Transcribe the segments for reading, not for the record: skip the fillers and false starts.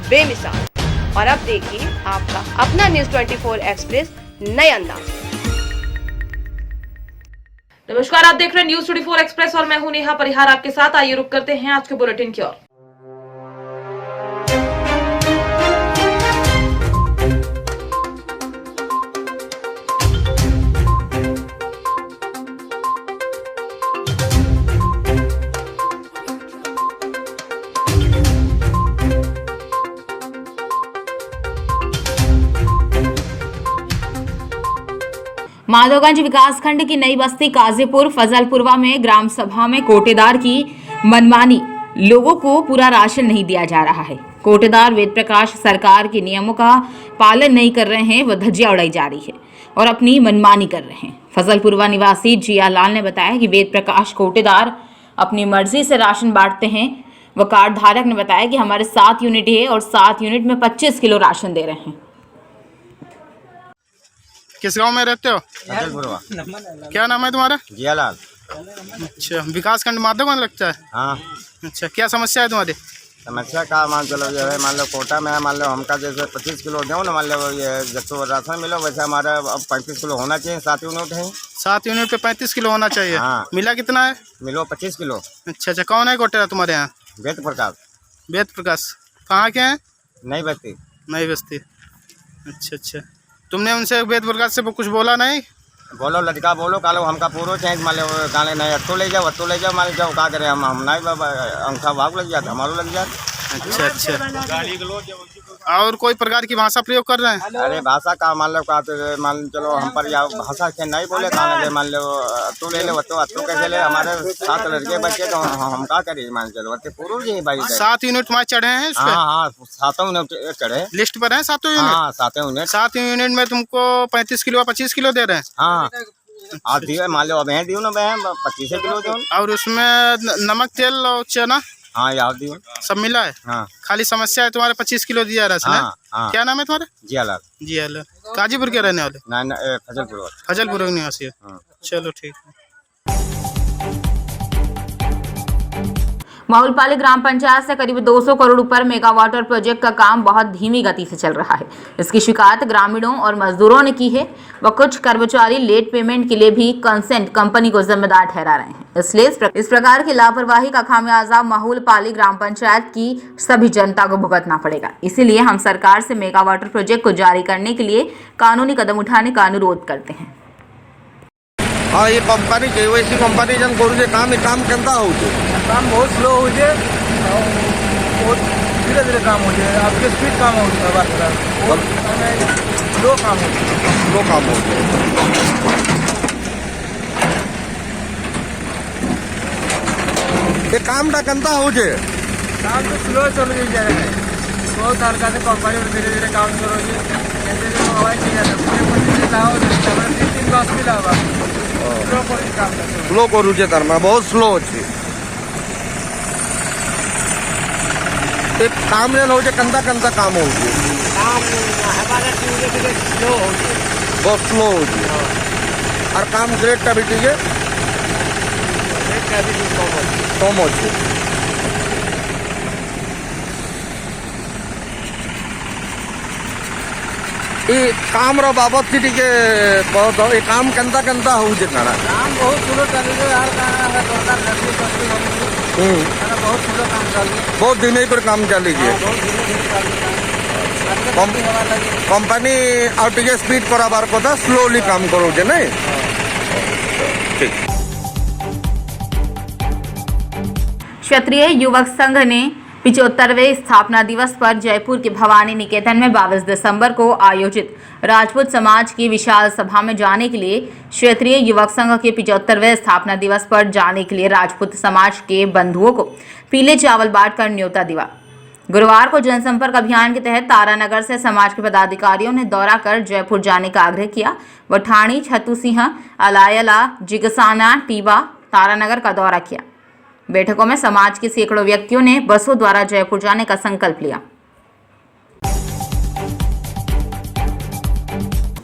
बेमिसाल। और अब देखिए आपका अपना न्यूज़ 24 एक्सप्रेस नए अंदाज। नमस्कार, आप देख रहे हैं न्यूज़ 24 एक्सप्रेस और मैं हूं नेहा परिहार आपके साथ। आइए रुक करते हैं आज के बुलेटिन की ओर। माधोगंज विकासखंड की नई बस्ती काजीपुर फजलपुरवा में ग्राम सभा में कोटेदार की मनमानी, लोगों को पूरा राशन नहीं दिया जा रहा है। कोटेदार वेद प्रकाश सरकार के नियमों का पालन नहीं कर रहे हैं, वह धज्जियां उड़ाई जा रही है और अपनी मनमानी कर रहे हैं। फजलपुरवा निवासी जियालाल ने बताया कि वेद प्रकाश कोटेदार अपनी मर्जी से राशन बांटते हैं। वह कार्ड धारक ने बताया कि हमारे 7 यूनिट है और 7 यूनिट में 25 किलो राशन दे रहे हैं। किस गांव में रहते हो? क्या नाम है तुम्हारा? जियालाल। अच्छा, विकासखंड माधोगंज लगता है। हाँ। अच्छा, क्या समस्या है तुम्हारी? समस्या का मान चलो जो है, मान लो कोटा में है, मान लो हमका जैसे 25 किलो दो ना, मान लो ये जैसे राशन मिलो वैसे हमारा अब 35 किलो होना चाहिए। 7 यूनिट है, 7 यूनिट पे 35 किलो होना चाहिए। हाँ। मिला कितना है? मिलो 25 किलो। अच्छा, कौन है कोटेदार तुम्हारे यहाँ? वेद प्रकाश। वेद प्रकाश कहाँ के हैं? नहीं बस्ती। नई बस्ती। अच्छा, तुमने उनसे वेद प्रकाश से कुछ बोला नहीं? बोलो लड़का बोलो, कालो हमका पूरा चाहिए, मान लो काले नहीं अट्टो ले जाओ मान लो क्या करें हम नहीं बाबा, अंखा भाग लग जाता, हमारो लग जाता। अच्छा। और कोई प्रकार की भाषा प्रयोग कर रहे हैं? अरे भाषा का मान लो का मान चलो हम पर या भाषा के नहीं बोले कहा, मान लो अट्टू ले लो, अट्टू कैसे ले, हमारे 7 लड़के बच्चे तो हम क्या करें, मान चलो पूरा जी भाई। 7 यूनिट वहाँ चढ़े हैं? हाँ, 7 यूनिट चढ़े, लिस्ट पर है 7 यूनिट। हाँ 7 यूनिट। 7 यूनिट में तुमको 35 किलो 25 किलो दे रहे हैं? हाँ, आप दियो मान लो अब दियो ना बहन 25 किलो दो। और उसमें नमक तेल और चना? हाँ, याद दियो, सब मिला है। हाँ। खाली समस्या है तुम्हारे 25 किलो दिया राशन है। हाँ। क्या नाम है तुम्हारा? जियालाल। जियालाल, काजीपुर के रहने वाले? नहीं, फजलपुर। फजलपुर निवासी है। हाँ। चलो ठीक है। माहुलपाली ग्राम पंचायत से करीब 200 करोड़ रुपए मेगा वाटर प्रोजेक्ट का काम बहुत धीमी गति से चल रहा है। इसकी शिकायत ग्रामीणों और मजदूरों ने की है। वह कुछ कर्मचारी लेट पेमेंट के लिए भी कंसेंट कंपनी को जिम्मेदार ठहरा रहे हैं। इसलिए इस प्रकार की लापरवाही का खामियाजा माहुलपाली ग्राम पंचायत की सभी जनता को भुगतना पड़ेगा। इसीलिए हम सरकार से मेगा वाटर प्रोजेक्ट को जारी करने के लिए कानूनी कदम उठाने का अनुरोध करते हैं। हाँ, ये कंपनी केवाईसी कंपनी जन करूँ काम केंता हो काम बहुत स्लो हो जाए, बहुत धीरे धीरे काम हो जाए। आपके स्पीड काम हो स्लो काम हो ये काम टा केंता हो जाए, काम तो स्लो चल जाए। बहुत हल्का से कंपनी में धीरे धीरे काम करो स्लो करू बहुत स्लो अच्छी काम हो कंता काम हो बहुत स्लो हो और काम ग्रेट का भी कम हो काम रो बाबत की टिके कह ये काम केंता हो काम बहुत स्लो चल बहुत दिन पर काम चली कंपनी और टिके स्पीड कराबार कथा स्लोली काम करो नहीं ठीक। क्षत्रिय युवक संघ ने 75वें स्थापना दिवस पर जयपुर के भवानी निकेतन में 22 दिसंबर को आयोजित राजपूत समाज की विशाल सभा में जाने के लिए क्षेत्रीय युवक संघ के 75वें स्थापना दिवस पर जाने के लिए राजपूत समाज के बंधुओं को पीले चावल बांटकर न्योता दिया। गुरुवार को जनसंपर्क अभियान के तहत तारानगर से समाज के पदाधिकारियों ने दौरा कर जयपुर जाने का आग्रह किया। वह ठाणी, छतु सिंह, अलायला, जिगसाना, टीबा, तारानगर का दौरा किया। बैठकों में समाज के सैकड़ों व्यक्तियों ने बसों द्वारा जयपुर जाने का संकल्प लिया।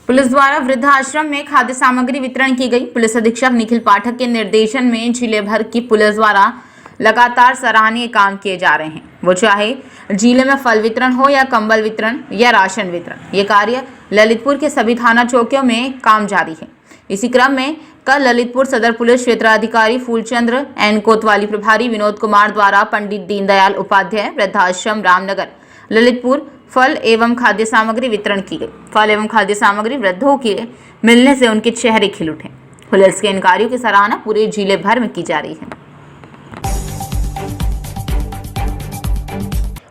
पुलिस द्वारा वृद्धाश्रम में खाद्य सामग्री वितरण की गई। पुलिस अधीक्षक निखिल पाठक के निर्देशन में जिले भर की पुलिस द्वारा लगातार सराहनीय काम किए जा रहे हैं। वो चाहे जिले में फल वितरण हो या कंबल वितरण या राशन वितरण, ये कार्य ललितपुर के सभी थाना चौकियों में काम जारी है। इसी क्रम में कल ललितपुर सदर पुलिस क्षेत्राधिकारी फूलचंद्र एन कोतवाली प्रभारी विनोद कुमार द्वारा पंडित दीनदयाल उपाध्याय वृद्धाश्रम रामनगर ललितपुर फल एवं खाद्य सामग्री वितरण की गई। फल एवं खाद्य सामग्री वृद्धों के मिलने से उनके चेहरे खिल उठे। पुलिस के इन कार्यों की सराहना पूरे जिले भर में की जा रही है।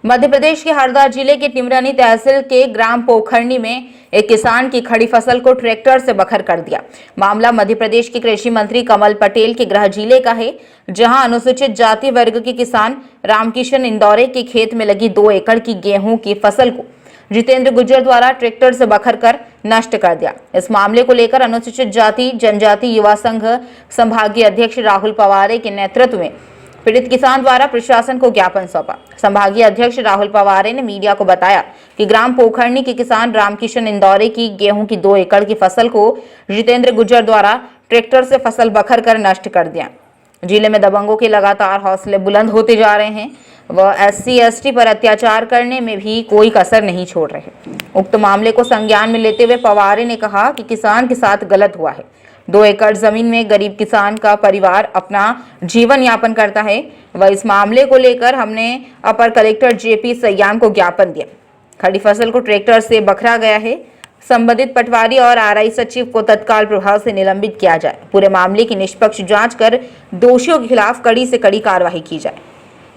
मध्य प्रदेश के हरदा जिले के टिमरानी तहसील के ग्राम पोखरनी में एक किसान की खड़ी फसल को ट्रैक्टर से बखर कर दिया। मामला मध्य प्रदेश के कृषि मंत्री कमल पटेल के गृह जिले का है, जहां अनुसूचित जाति वर्ग के किसान रामकिशन इंदौरे के खेत में लगी 2 एकड़ की गेहूं की फसल को जितेंद्र गुर्जर द्वारा ट्रैक्टर से बखर कर नष्ट कर दिया। इस मामले को लेकर अनुसूचित जाति जनजाति युवा संघ संभागीय अध्यक्ष राहुल पवारे के नेतृत्व में पीड़ित किसान द्वारा प्रशासन को ज्ञापन सौंपा। संभागीय अध्यक्ष राहुल पवारे ने मीडिया को बताया कि ग्राम पोखरनी के किसान रामकिशन इंदौरे की गेहूं की 2 एकड़ की फसल को जितेंद्र गुर्जर द्वारा ट्रैक्टर से फसल बखर कर नष्ट कर दिया। जिले में दबंगों के लगातार हौसले बुलंद होते जा रहे हैं। वह SC/ST पर अत्याचार करने में भी कोई कसर नहीं छोड़ रहे। उक्त मामले को संज्ञान में लेते हुए पवारे ने कहा कि किसान के साथ गलत हुआ है। 2 एकड़ जमीन में गरीब किसान का परिवार अपना जीवन यापन करता है। वह इस मामले को लेकर हमने अपर कलेक्टर JP सयाम को ज्ञापन दिया। खड़ी फसल को ट्रैक्टर से बखरा गया है। संबंधित पटवारी और RI सचिव को तत्काल प्रभाव से निलंबित किया जाए। पूरे मामले की निष्पक्ष जांच कर दोषियों के खिलाफ कड़ी से कड़ी कार्रवाई की जाए।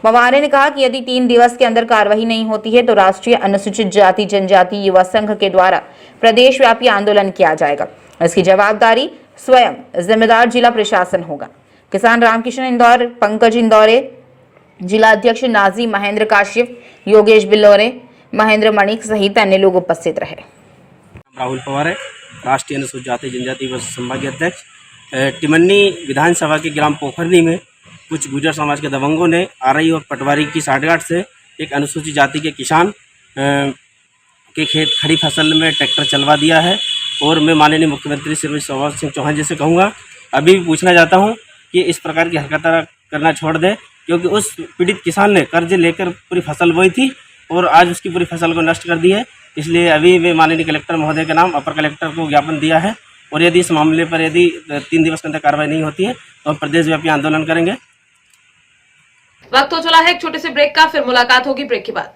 पवारे ने कहा कि यदि 3 दिवस के अंदर कार्रवाई नहीं होती है तो राष्ट्रीय अनुसूचित जाति जनजाति युवा संघ के द्वारा प्रदेश व्यापी आंदोलन किया जाएगा। इसकी जवाबदारी स्वयं जिम्मेदार जिला प्रशासन होगा। किसान रामकिशन इंदौर, पंकज इंदौरे, जिला अध्यक्ष नाजी महेंद्र काश्यप, योगेश बिल्लोरे, महेंद्र मणिक सहित अन्य लोग उपस्थित रहे। राहुल पवार है, राष्ट्रीय अनुसूचित जाति जनजाति व संभागीय अध्यक्ष। टिमन्नी विधानसभा के ग्राम पोखरनी में कुछ गुर्जर समाज के दबंगों ने RI और पटवारी की साठगांठ से एक अनुसूचित जाति के किसान के खेत खड़ी फसल में ट्रैक्टर चलवा दिया है। और मैं माननीय मुख्यमंत्री श्री शिवराज सिंह चौहान जी से कहूँगा, अभी भी पूछना चाहता हूँ कि इस प्रकार की हरकतें करना छोड़ दे, क्योंकि उस पीड़ित किसान ने कर्ज लेकर पूरी फसल बोई थी और आज उसकी पूरी फसल को नष्ट कर दी है। इसलिए अभी मैं माननीय कलेक्टर महोदय के नाम अपर कलेक्टर को ज्ञापन दिया है और यदि इस मामले पर यदि 3 दिवस के अंदर कार्रवाई नहीं होती है तो हम प्रदेश व्यापी आंदोलन करेंगे। वक्त हो चला है एक छोटे से ब्रेक का, फिर मुलाकात होगी ब्रेक के बाद।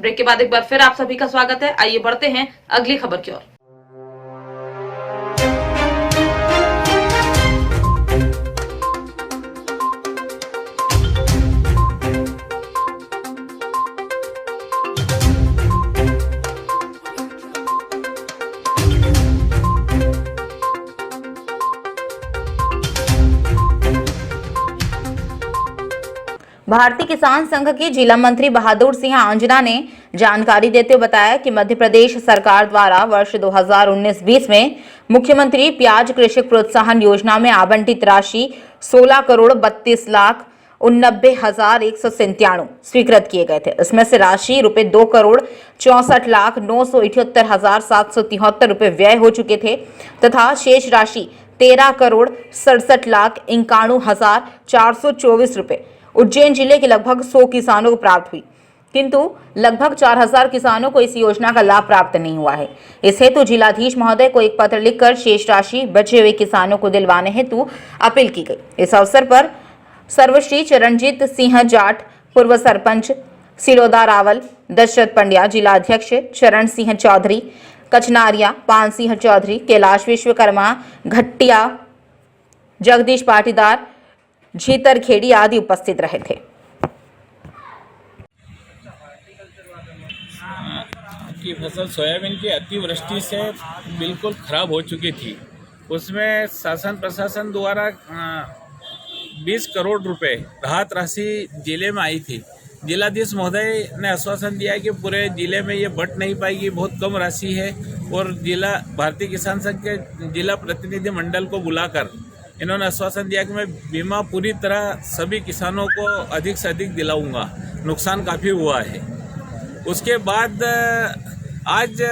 ब्रेक के बाद एक बार फिर आप सभी का स्वागत है। आइए बढ़ते हैं अगली खबर की ओर। भारतीय किसान संघ के जिला मंत्री बहादुर सिंह आंजना ने जानकारी देते हुए बताया कि मध्य प्रदेश सरकार द्वारा वर्ष 2019-20 में मुख्यमंत्री प्याज कृषक प्रोत्साहन योजना में आवंटित राशि 16,32,89,197 स्वीकृत किए गए थे। इसमें से राशि रुपए 2,64,978,773 रुपए व्यय हो चुके थे तथा शेष राशि 13,67,91,424 रुपए उज्जैन जिले के लगभग 100 किसानों को प्राप्त हुई, किंतु लगभग 4,000 किसानों को इस योजना का लाभ प्राप्त नहीं हुआ है। इस हेतु जिलाधीश महोदय को एक पत्र लिखकर शेष राशि बचे हुए किसानों को दिलवाने हेतु अपील की गई। इस अवसर पर सर्वश्री चरणजीत सिंह जाट, पूर्व सरपंच सिलोदा रावल, दशरथ पंड्या, जिला अध्यक्ष चरण सिंह चौधरी, कचनारिया, पान सिंह चौधरी, कैलाश विश्वकर्मा, घट्टिया, जगदीश पाटीदार, झीतरखेड़ी आदि उपस्थित रहे थे। की फसल सोयाबीन की अतिवृष्टि से बिल्कुल खराब हो चुकी थी। उसमें शासन प्रशासन द्वारा 20 करोड़ रुपए राहत राशि जिले में आई थी। जिलाधीश महोदय ने आश्वासन दिया कि पूरे जिले में ये बट नहीं पाएगी, बहुत कम राशि है। और जिला भारतीय किसान संघ के जिला प्रतिनिधि मंडल को बुलाकर इन्होंने आश्वासन दिया कि मैं बीमा पूरी तरह सभी किसानों को अधिक से अधिक दिलाऊंगा। नुकसान काफ़ी हुआ है। उसके बाद आज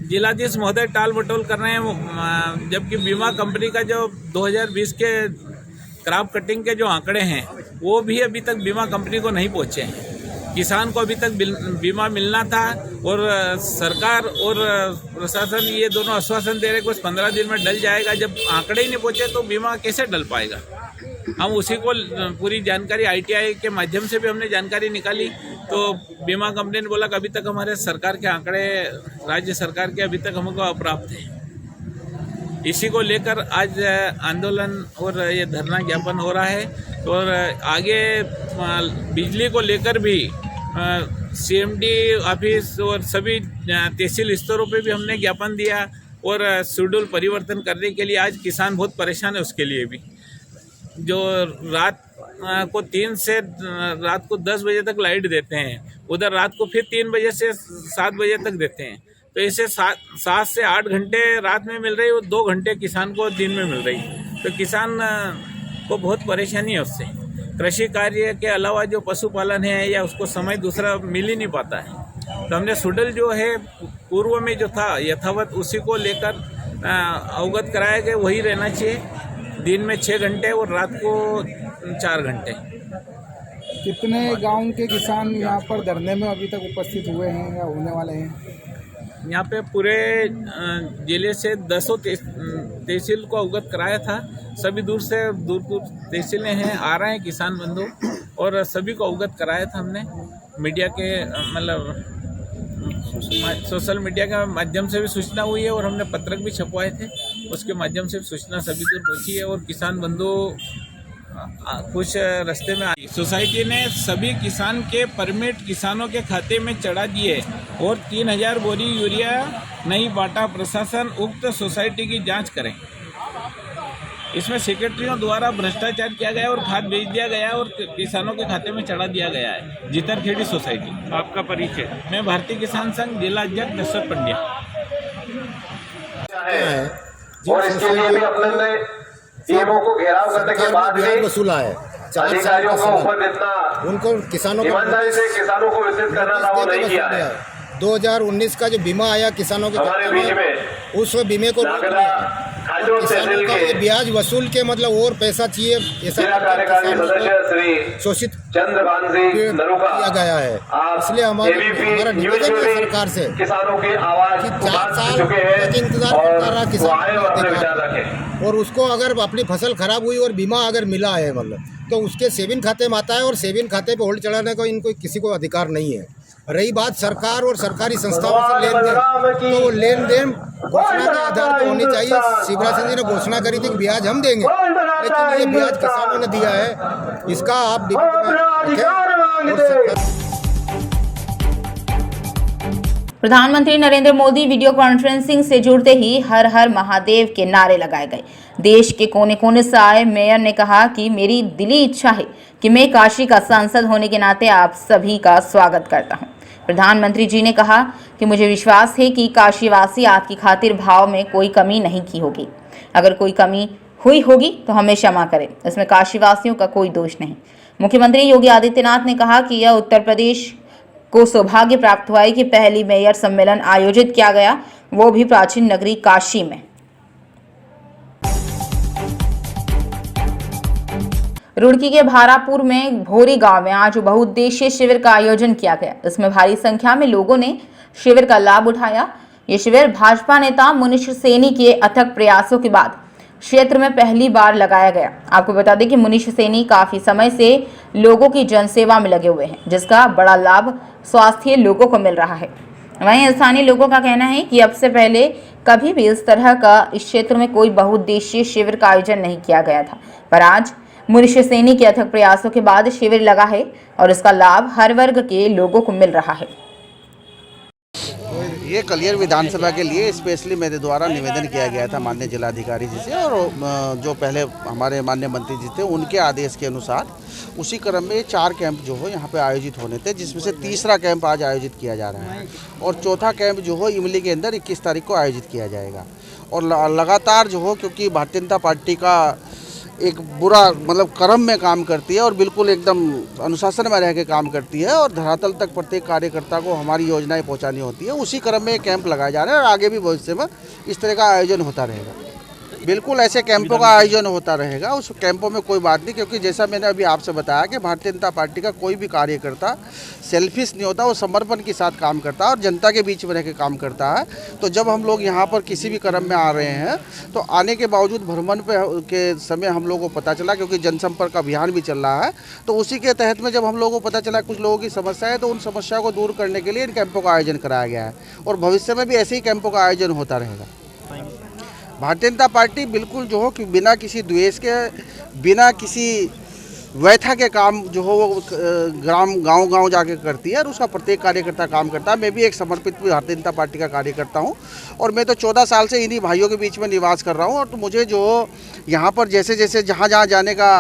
जिलाधीश महोदय टाल मटोल कर रहे हैं, जबकि बीमा कंपनी का जो 2020 के क्रॉप कटिंग के जो आंकड़े हैं वो भी अभी तक बीमा कंपनी को नहीं पहुंचे हैं। किसान को अभी तक बीमा मिलना था और सरकार और प्रशासन ये दोनों आश्वासन दे रहे कुछ 15 दिन में डल जाएगा। जब आंकड़े ही नहीं पहुंचे तो बीमा कैसे डल पाएगा। हम उसी को पूरी जानकारी ITI के माध्यम से भी हमने जानकारी निकाली तो बीमा कंपनी ने बोला कि अभी तक हमारे सरकार के आंकड़े राज्य सरकार के अभी तक हमको अप्राप्त हैं। इसी को लेकर आज आंदोलन और ये धरना ज्ञापन हो रहा है। और आगे बिजली को लेकर भी CMD ऑफिस और सभी तहसील स्तरों पे भी हमने ज्ञापन दिया और शेड्यूल परिवर्तन करने के लिए आज किसान बहुत परेशान है। उसके लिए भी जो रात को 3 से रात को 10 बजे तक लाइट देते हैं, उधर रात को फिर 3 बजे से 7 बजे तक देते हैं। तो इसे 7 से 8 घंटे रात में मिल रही है और 2 घंटे किसान को दिन में मिल रही है। तो किसान को बहुत परेशानी है उससे। कृषि कार्य के अलावा जो पशुपालन है या उसको समय दूसरा मिल ही नहीं पाता है। तो हमने शेड्यूल जो है पूर्व में जो था यथावत उसी को लेकर अवगत कराया कि वही रहना चाहिए। दिन में 6 घंटे और रात को 4 घंटे। कितने गांव के किसान यहाँ पर धरने में अभी तक उपस्थित हुए हैं या होने वाले हैं? यहाँ पे पूरे जिले से 10 तहसील को अवगत कराया था। सभी दूर तहसीलें हैं, आ रहे हैं किसान बंधु और सभी को अवगत कराया था हमने। मीडिया के मतलब सोशल मीडिया के माध्यम से भी सूचना हुई है और हमने पत्रक भी छपवाए थे। उसके माध्यम से सूचना सभी दूर पहुंची है और किसान बंधु कुछ रास्ते में आई। सोसाइटी ने सभी किसान के परमिट किसानों के खाते में चढ़ा दिए और 3000 बोरी यूरिया नहीं बांटा। प्रशासन उक्त सोसाइटी की जांच करें। इसमें सेक्रेटरियों द्वारा भ्रष्टाचार किया गया और खाद बेच दिया गया और किसानों के खाते में चढ़ा दिया गया है। झीतरखेड़ी सोसाइटी। आपका परिचय? मैं भारतीय किसान संघ जिला अध्यक्ष दशरथ पंड्या। और इसके लिए भी अपने टीमों को घेराव करने के बाद भी वसूला है अधिकारियों को ऊपर जितना उनको किसानों ईमानदारी से किसानों को वितरित करना था वो नहीं किया है। 2019 का जो बीमा आया किसानों के हमारे बीच में उस बीमे को किसानों का ये ब्याज वसूल के मतलब और पैसा चाहिए ऐसा कार्यकारी सदस्य श्री शोषित चंद्रकांत किया गया है। इसलिए हमारा निवेदन है सरकार से किसानों की आवाज 4 साल तक इंतजार करता रहा किसान और उसको अगर अपनी फसल खराब हुई और बीमा अगर मिला है मतलब तो उसके सेविंग खाते में आता है और सेविंग खाते पे होल्ड चढ़ाने को इनको किसी को अधिकार नहीं है। रही बात सरकार और सरकारी संस्थाओं से लेन देन, तो वो लेन देन घोषणा के आधार पर होनी चाहिए। शिवराज सिंह जी ने घोषणा करी थी कि ब्याज हम देंगे, लेकिन ये ब्याज किसानों ने दिया है। इसका आप प्रधानमंत्री नरेंद्र मोदी वीडियो कॉन्फ्रेंसिंग से जुड़ते ही हर हर महादेव के नारे लगाए गए। देश के कोने कोने से आए मेयर ने कहा कि मेरी दिली इच्छा है कि मैं काशी का सांसद होने के नाते आप सभी का स्वागत करता हूं। प्रधानमंत्री जी ने कहा कि मुझे विश्वास है कि काशीवासी आपकी खातिर भाव में कोई कमी नहीं की होगी। अगर कोई कमी हुई होगी तो हमें क्षमा करें, इसमें काशीवासियों का कोई दोष नहीं। मुख्यमंत्री योगी आदित्यनाथ ने कहा कि यह उत्तर प्रदेश को सौभाग्य प्राप्त हुआ है कि पहली मेयर सम्मेलन आयोजित किया गया, वो भी प्राचीन नगरी काशी में। रुड़की के भारापुर में भोरी गांव में आज बहुउद्देशीय शिविर का आयोजन किया गया। इसमें भारी संख्या में लोगों ने शिविर का लाभ उठाया। ये शिविर भाजपा नेता मुनीश सैनी के अथक प्रयासों के बाद क्षेत्र में पहली बार लगाया गया। आपको बता दें कि मुनीश सैनी काफी समय से लोगों की जनसेवा में लगे हुए हैं, जिसका बड़ा लाभ स्वास्थ्य लोगों को मिल रहा है। वहीं स्थानीय लोगों का कहना है कि अब से पहले कभी भी इस तरह का इस क्षेत्र में कोई बहुउद्देशीय शिविर का आयोजन नहीं किया गया था, पर आज मुनीष सैनी के अथक प्रयासों के बाद शिविर लगा है और इसका लाभ हर वर्ग के लोगों को मिल रहा है। ये कलियर विधानसभा के लिए स्पेशली मेरे द्वारा निवेदन किया गया था माननीय जिलाधिकारी जी से, और जो पहले हमारे माननीय मंत्री जी थे उनके आदेश के अनुसार उसी क्रम में 4 कैंप जो हो यहाँ पे आयोजित होने थे, जिसमें से तीसरा कैंप आज आयोजित किया जा रहा है और चौथा कैंप जो हो इमली के अंदर 21 तारीख को आयोजित किया जाएगा। और लगातार जो हो, क्योंकि भारतीय जनता पार्टी का एक बुरा मतलब क्रम में काम करती है और बिल्कुल एकदम अनुशासन में रह के काम करती है और धरातल तक प्रत्येक कार्यकर्ता को हमारी योजनाएं पहुंचानी होती है। उसी क्रम में कैंप लगाए जा रहे हैं और आगे भी भविष्य में इस तरह का आयोजन होता रहेगा। बिल्कुल ऐसे कैंपों का आयोजन होता रहेगा, उस कैंपों में कोई बात नहीं, क्योंकि जैसा मैंने अभी आपसे बताया कि भारतीय जनता पार्टी का कोई भी कार्यकर्ता सेल्फिश नहीं होता, वो समर्पण के साथ काम करता है और जनता के बीच में रह के काम करता है। तो जब हम लोग यहाँ पर किसी भी क्रम में आ रहे हैं तो आने के बावजूद भ्रमण के समय हम लोगों को पता चला, क्योंकि जनसंपर्क अभियान भी चल रहा है, तो उसी के तहत में जब हम लोगों को पता चला कुछ लोगों की समस्या है तो उन समस्याओं को दूर करने के लिए इन कैंपों का आयोजन कराया गया है और भविष्य में भी ऐसे ही कैंपों का आयोजन होता रहेगा। भारतीय जनता पार्टी बिल्कुल जो हो कि बिना किसी द्वेष के, बिना किसी व्यथा के काम जो हो वो गांव जाके करती है और उसका प्रत्येक कार्यकर्ता काम करता है। मैं भी एक समर्पित भारतीय जनता पार्टी का कार्यकर्ता हूं और मैं तो 14 साल से इन्हीं भाइयों के बीच में निवास कर रहा हूं और तो मुझे जो यहाँ पर जैसे जैसे जहाँ जाने का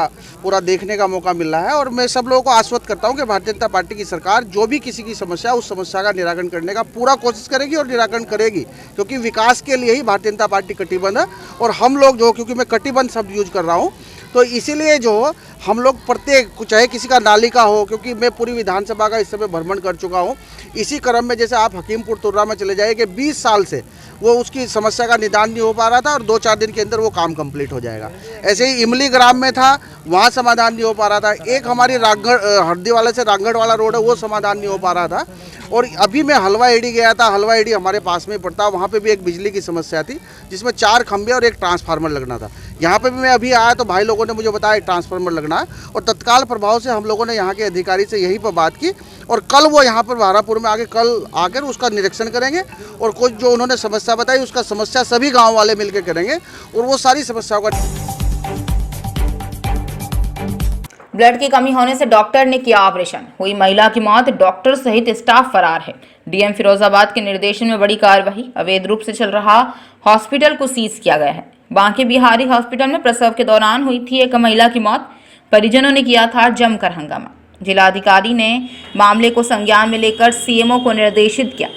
पूरा देखने का मौका मिल रहा है और मैं सब लोगों को आश्वस्त करता हूँ कि भारतीय जनता पार्टी की सरकार जो भी किसी की समस्या है उस समस्या का निराकरण करने का पूरा कोशिश करेगी और निराकरण करेगी, क्योंकि विकास के लिए ही भारतीय जनता पार्टी कटिबद्ध है। और हम लोग जो, क्योंकि मैं कटिबद्ध शब्द यूज कर रहा हूँ, तो इसीलिए जो हम लोग प्रत्येक, चाहे किसी का नाली का हो, क्योंकि मैं पूरी विधानसभा का इस समय भ्रमण कर चुका हूँ, इसी क्रम में जैसे आप हकीमपुर तुर्रा में चले जाइए कि 20 साल से वो उसकी समस्या का निदान नहीं हो पा रहा था और 2-4 दिन के अंदर वो काम कंप्लीट हो जाएगा। ऐसे ही इमली ग्राम में था, वहाँ समाधान नहीं हो पा रहा था। एक हमारी हरदीवाला से रामगढ़ वाला रोड है, वो समाधान नहीं हो पा रहा था। और अभी मैं हलवा एडी गया था, हलवा एडी हमारे पास में पड़ता, वहाँ पे भी एक बिजली की समस्या थी जिसमें 4 खंभे और एक ट्रांसफार्मर लगना था। यहाँ पे भी मैं अभी आया तो भाई लोगों ने मुझे बताया एक ट्रांसफार्मर लगना है और तत्काल प्रभाव से हम लोगों ने यहाँ के अधिकारी से यही पर बात की और कल वो यहाँ पर भारापुर में कल आकर उसका निरीक्षण करेंगे और कुछ जो उन्होंने समस्या बताई उसका समस्या सभी गाँव वाले मिलकर करेंगे और वो सारी समस्याओं का। ब्लड की कमी होने से डॉक्टर ने किया ऑपरेशन, हुई महिला की मौत, डॉक्टर सहित स्टाफ फरार है। डीएम फिरोजाबाद के निर्देशन में बड़ी कार्रवाई, अवैध रूप से चल रहा हॉस्पिटल को सीज किया गया है। बांके बिहारी हॉस्पिटल में प्रसव के दौरान हुई थी एक महिला की मौत, परिजनों ने किया था जमकर हंगामा। जिलाधिकारी ने मामले को संज्ञान में लेकर सीएमओ को निर्देशित किया।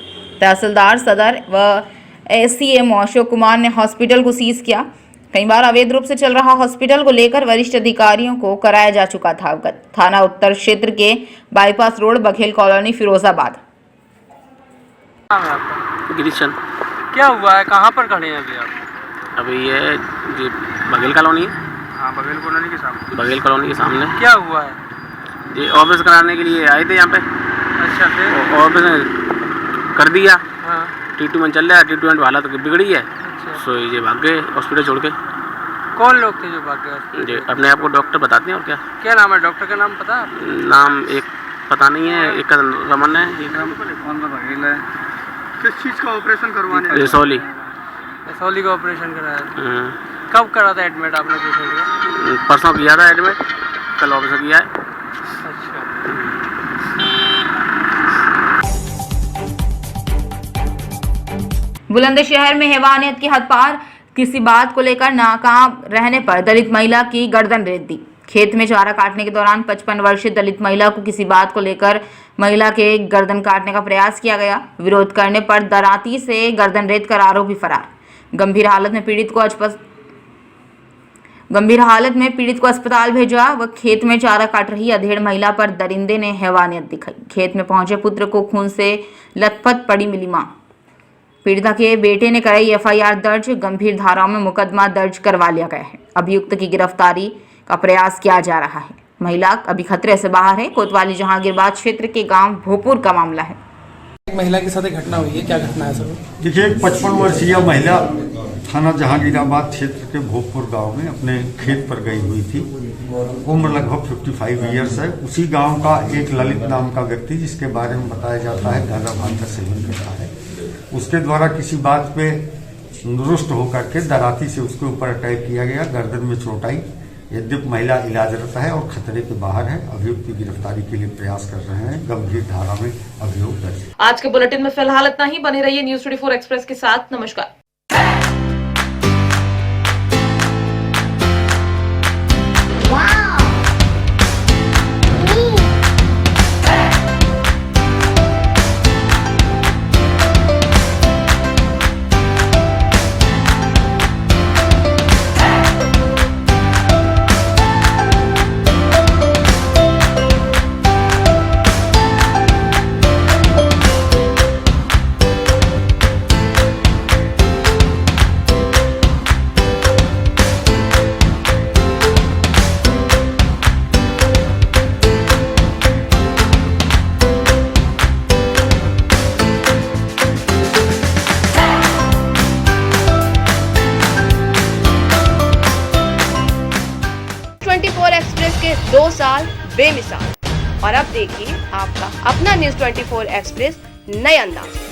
तहसीलदार सदर व एससीएमओ अशोक कुमार ने हॉस्पिटल को सीज किया। कई बार अवैध रूप से चल रहा हॉस्पिटल को लेकर वरिष्ठ अधिकारियों को कराया जा चुका था अवगत। थाना उत्तर क्षेत्र के bypass road, Baghel colony, Firozabad. गिरीशन, क्या हुआ है, कहाँ पर खड़े हैं अभी आप? अभी ये बघेल कॉलोनी। हाँ, बघेल कॉलोनी के सामने। बघेल कॉलोनी के सामने क्या हुआ है? ये ऑपरेशन कराने के लिए आए थे यहाँ पे। अच्छा, फिर ऑपरेशन कर दिया। हाँ। ट्रीटमेंट चल रहा है, ट्रीटमेंट हालत बिगड़ी है। अच्छा। सो ये भाग गए हॉस्पिटल छोड़ के। कौन लोग थे जो भाग गए? जी, अपने आप को डॉक्टर बताते हैं और क्या। क्या नाम है डॉक्टर का, नाम पता है? नाम एक पता नहीं है, एक का रमन है, एक कौन सा बघेल है? किस चीज़ का ऑपरेशन करवाने? रिसौली का ऑपरेशन कराया। कब करा था एडमिट आपने पेशेंट को? परसों किया था एडमिट, कल ऑपरेशन किया है। अच्छा। बुलंदशहर में हैवानियत की हद पार, किसी बात को लेकर नाकाम रहने पर दलित महिला की गर्दन रेत दी। खेत में चारा काटने के दौरान 55 वर्षीय दलित महिला को किसी बात को लेकर महिला के गर्दन काटने का प्रयास किया गया। विरोध करने पर दराती से गर्दन रेत कर आरोपी फरार। गंभीर हालत में पीड़ित को अस्पताल भेजा। वह खेत में चारा काट रही अधेड़ महिला पर दरिंदे ने हैवानियत दिखाई। खेत में पहुंचे पुत्र को खून से लथपथ पड़ी मिली मां। पीड़िता के बेटे ने कराई एफआईआर दर्ज, गंभीर धाराओं में मुकदमा दर्ज करवा लिया गया है। अभियुक्त की गिरफ्तारी का प्रयास किया जा रहा है। महिला अभी खतरे से बाहर है। कोतवाली जहांगीरबाद क्षेत्र के गांव भोपुर का मामला है। एक महिला के साथ एक घटना हुई है, क्या घटना है सर? देखिए, एक 55 वर्षीय महिला थाना जहांगीराबाद क्षेत्र के भोपुर गांव में अपने खेत पर गई हुई थी। उम्र लगभग 55 ईयर्स है। उसी गांव का एक ललित नाम का व्यक्ति, जिसके बारे में बताया जाता है गांजा भांग का सेवन करता है, उसके द्वारा किसी बात पे रुष्ट होकर के दराती से उसके ऊपर अटैक किया गया। गर्दन में चोट आई, यद्यपि महिला इलाजरत है और खतरे के बाहर है। अभियुक्त की गिरफ्तारी के लिए प्रयास कर रहे हैं। गंभीर धारा में अभियोग दर्ज है। आज के बुलेटिन में फिलहाल इतना ही। बने रहिए न्यूज़ 24 एक्सप्रेस के साथ। नमस्कार। एक्सप्रेस के 2 साल बेमिसाल। और अब देखिए आपका अपना न्यूज़ 24 एक्सप्रेस नए अंदाज।